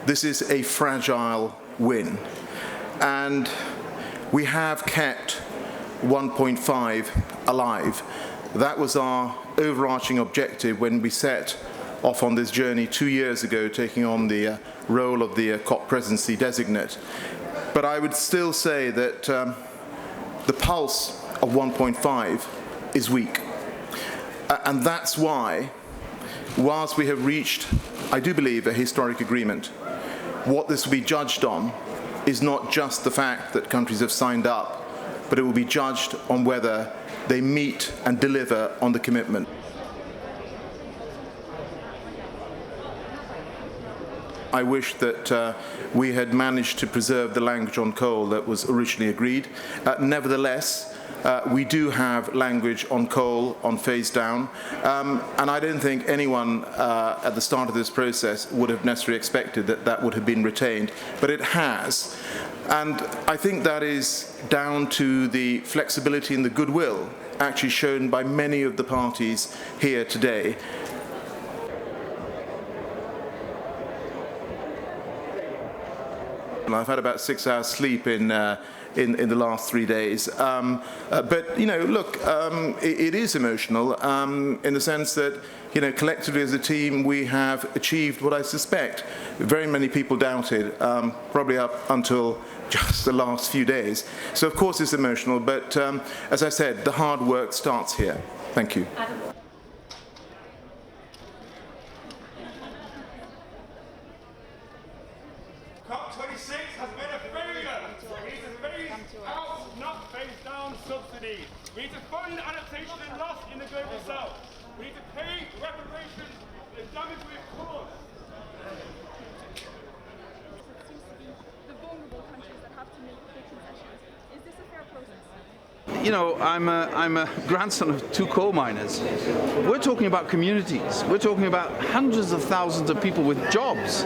this is a fragile win. And we have kept 1.5 alive. That was our overarching objective when we set off on this journey 2 years ago, taking on the role of the COP presidency designate. But I would still say that the pulse of 1.5 is weak. And that's why, whilst we have reached, I do believe, a historic agreement, what this will be judged on is not just the fact that countries have signed up, but it will be judged on whether they meet and deliver on the commitment. I wish that we had managed to preserve the language on coal that was originally agreed. Nevertheless, we do have language on coal, on phase down, and I don't think anyone at the start of this process would have necessarily expected that that would have been retained, but it has. And I think that is down to the flexibility and the goodwill actually shown by many of the parties here today. I've had about 6 hours sleep in the last 3 days. But, you know, look, it is emotional in the sense that, you know, collectively as a team we have achieved what I suspect very many people doubted, probably up until just the last few days. So, of course, it's emotional, but as I said, the hard work starts here. Thank you. COP26 has been a failure. We need to phase out, not phase down subsidies. We need to fund adaptation and loss in the global south. We need to pay reparations for the damage we've caused. It seems to be the vulnerable countries that have to make big concessions. Is this a fair process? You know, I'm a grandson of 2 coal miners. We're talking about communities. We're talking about hundreds of thousands of people with jobs.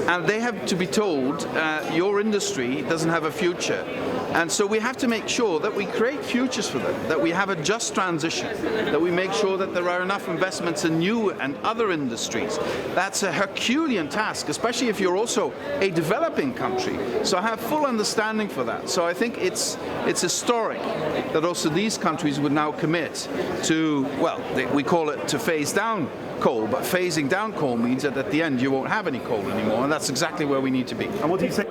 And they have to be told, your industry doesn't have a future. And so we have to make sure that we create futures for them, that we have a just transition, that we make sure that there are enough investments in new and other industries. That's a Herculean task, especially if you're also a developing country. So I have full understanding for that. So I think it's historic that also these countries would now commit to, well, we call it to phase down coal, but phasing down coal means that at the end you won't have any coal anymore, and that's exactly where we need to be. And what do you say?